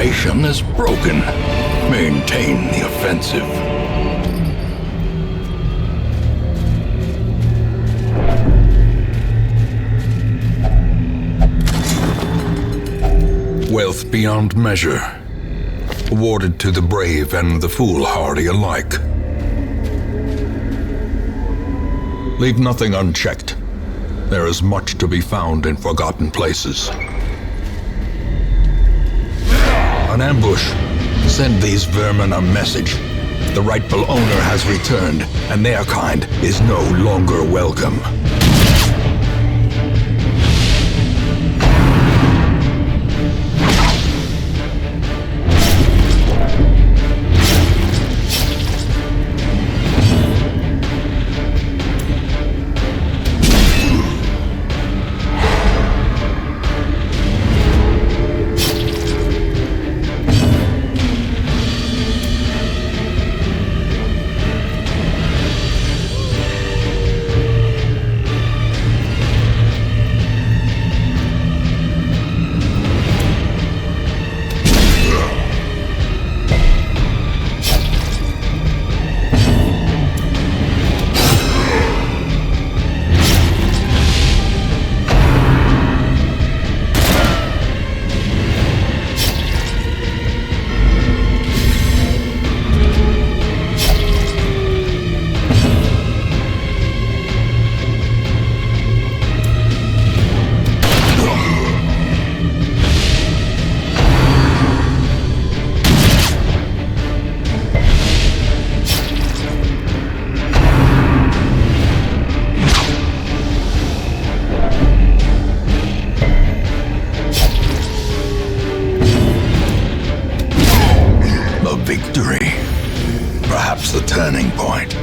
formation is broken. Maintain the offensive. Wealth beyond measure, awarded to the brave and the foolhardy alike. Leave nothing unchecked. There is much to be found in forgotten places. An ambush. Send these vermin a message. The rightful owner has returned, and their kind is no longer welcome. Victory. Perhaps the turning point.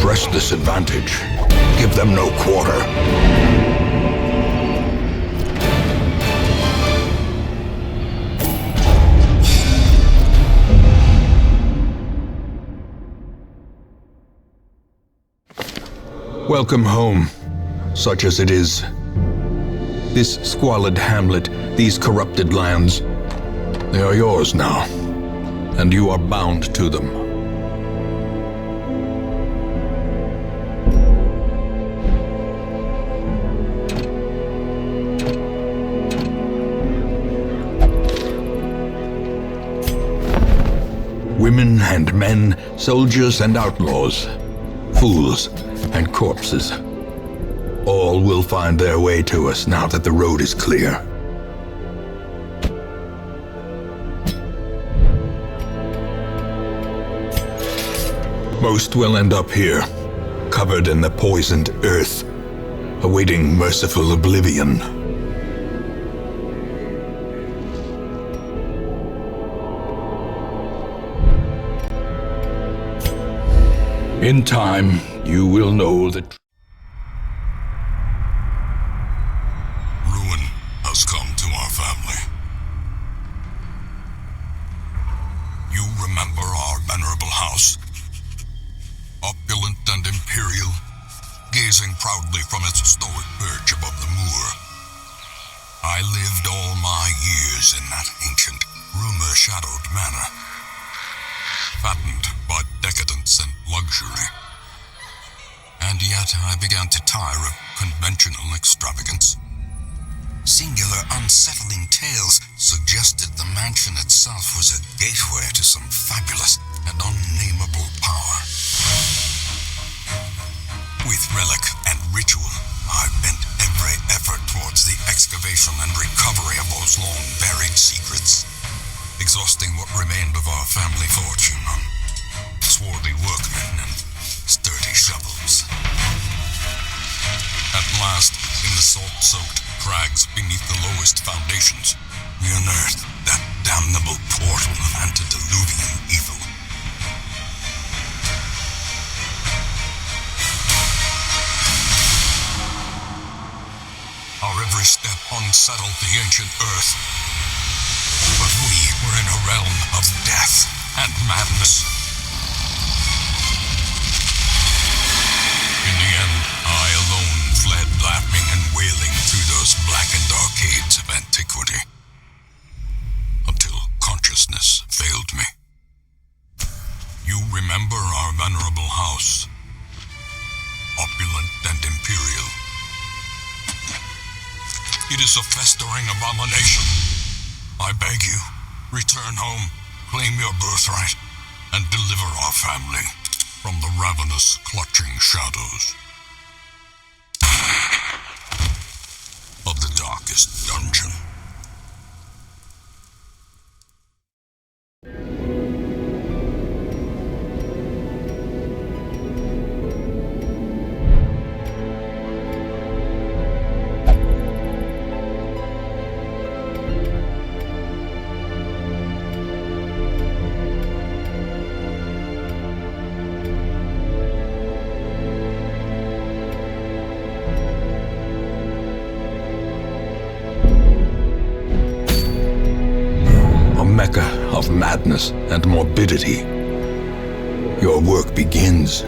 Press this advantage. Give them no quarter. Welcome home, such as it is. This squalid hamlet, these corrupted lands, they are yours now, and you are bound to them. Women and men, soldiers and outlaws, fools and corpses. All will find their way to us now that the road is clear. Most will end up here, covered in the poisoned earth, awaiting merciful oblivion. In time, you will know that ruin has come to our family. You remember our venerable house, opulent and imperial, gazing proudly from its stoic perch above the moor. I lived all my years in that ancient, rumor-shadowed manor, fattened by decadence and luxury. And yet I began to tire of conventional extravagance. Singular, unsettling tales suggested the mansion itself was a gateway to some fabulous and unnameable power. With relic and ritual, I bent every effort towards the excavation and recovery of those long-buried secrets, exhausting what remained of our family fortune on swarthy workmen and sturdy shovels. At last, in the salt-soaked crags beneath the lowest foundations, we unearthed that damnable portal of antediluvian evil. Our every step unsettled the ancient earth. But we were in a realm of death and madness. In the end, I alone fled laughing and wailing through those blackened arcades of antiquity, until consciousness failed me. You remember our venerable house, opulent and imperial. It is a festering abomination. I beg you, return home, claim your birthright, and deliver our family from the ravenous, clutching shadows of the darkest dungeon. Mecca of madness and morbidity. Your work begins.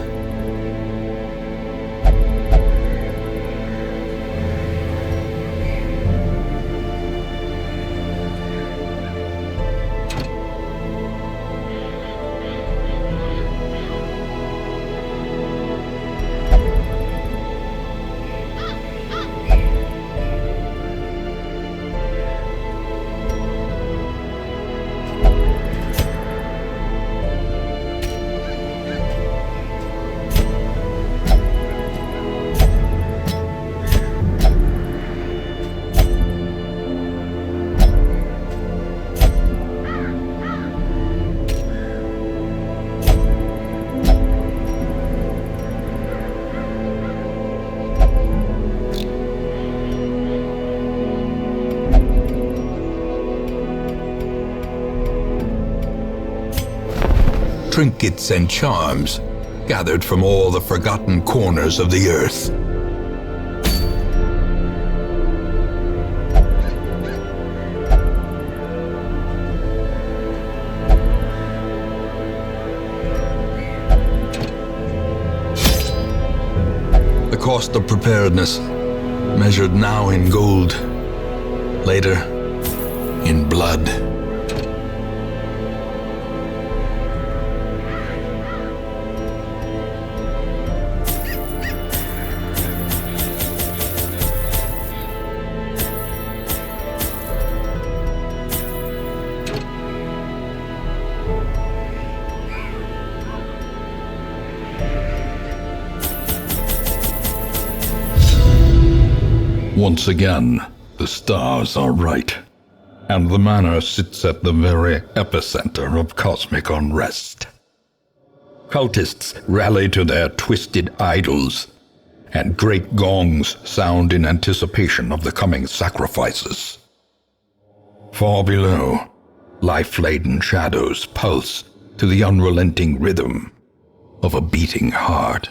Trinkets and charms gathered from all the forgotten corners of the earth. The cost of preparedness, measured now in gold, later in blood. Once again, the stars are right, and the manor sits at the very epicenter of cosmic unrest. Cultists rally to their twisted idols, and great gongs sound in anticipation of the coming sacrifices. Far below, life-laden shadows pulse to the unrelenting rhythm of a beating heart.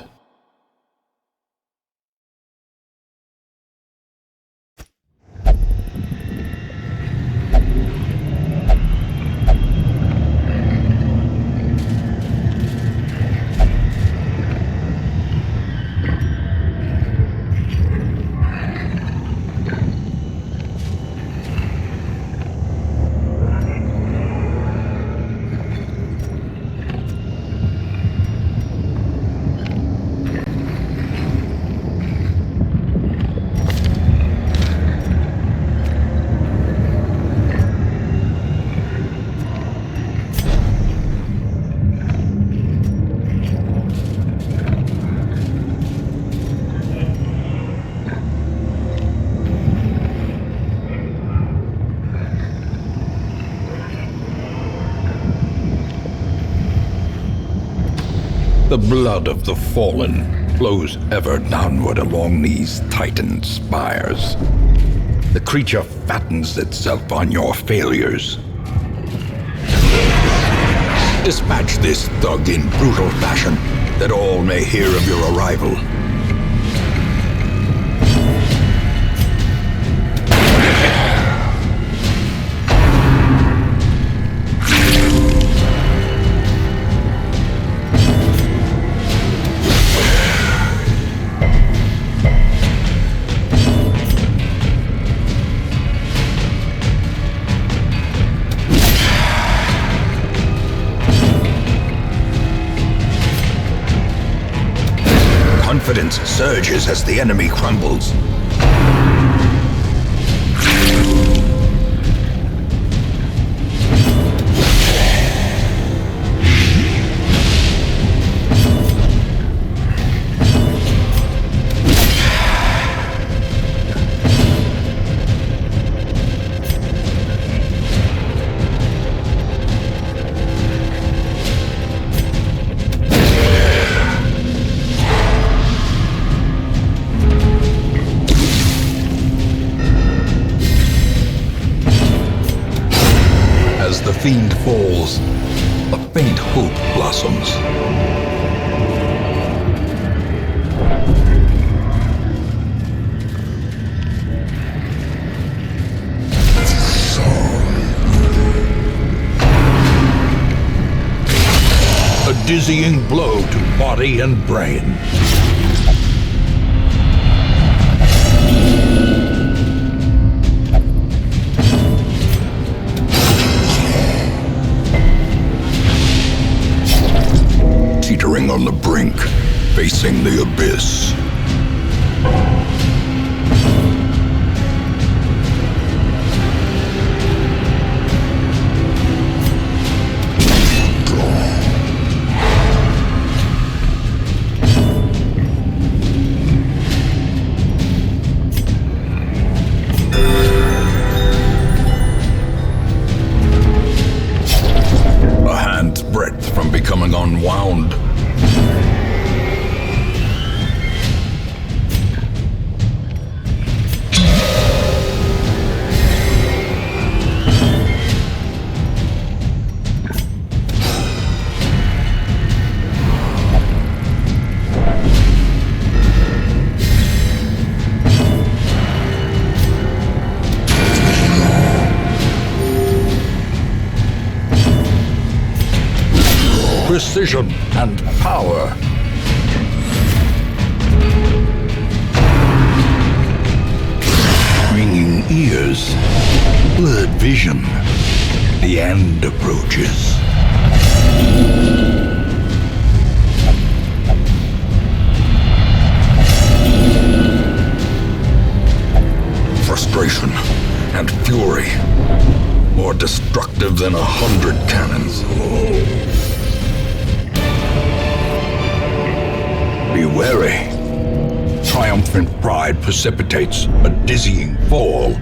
The blood of the fallen flows ever downward along these titan spires. The creature fattens itself on your failures. Dispatch this thug in brutal fashion, that all may hear of your arrival. confidence surges as the enemy crumbles. As the fiend falls, a faint hope blossoms. A dizzying blow to body and brain. Teetering on the brink, facing the abyss. A hand's breadth from becoming unwound. Precision and power. Ringing ears, blurred vision. The end approaches. Frustration and fury, more destructive than 100 cannons. Be wary. Triumphant pride precipitates a dizzying fall.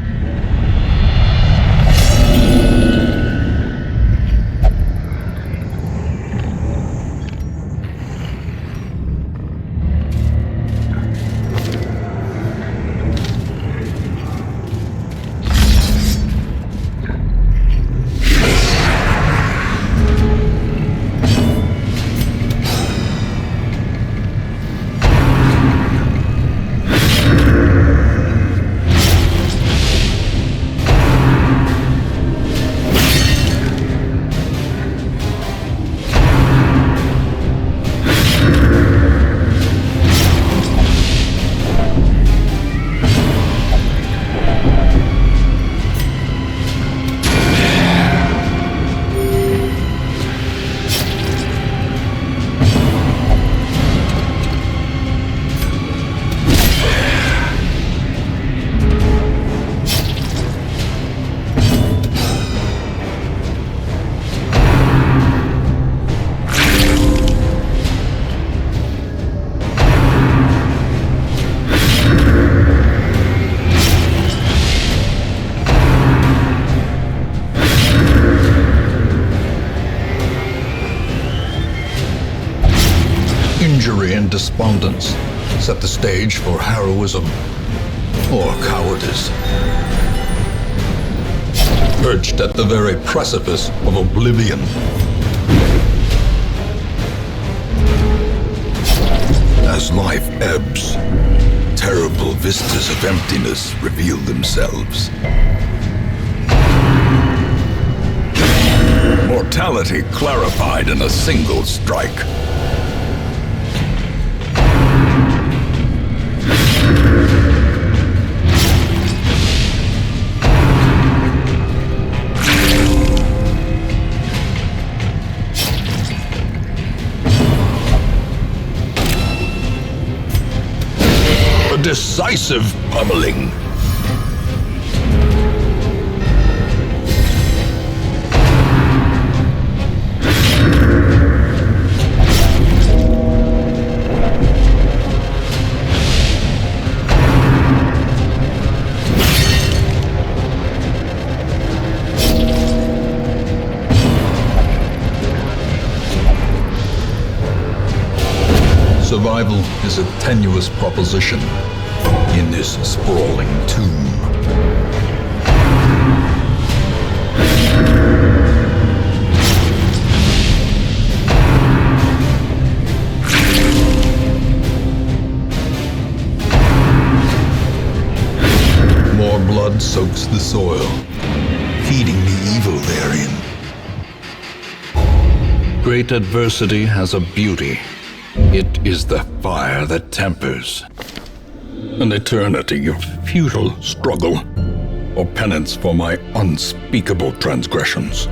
Injury and despondence set the stage for heroism or cowardice. Perched at the very precipice of oblivion. As life ebbs, terrible vistas of emptiness reveal themselves. Mortality clarified in a single strike. decisive pummeling. Survival is a tenuous proposition in this sprawling tomb. More blood soaks the soil, feeding the evil therein. Great adversity has a beauty. It is the fire that tempers. An eternity of futile struggle, or penance for my unspeakable transgressions.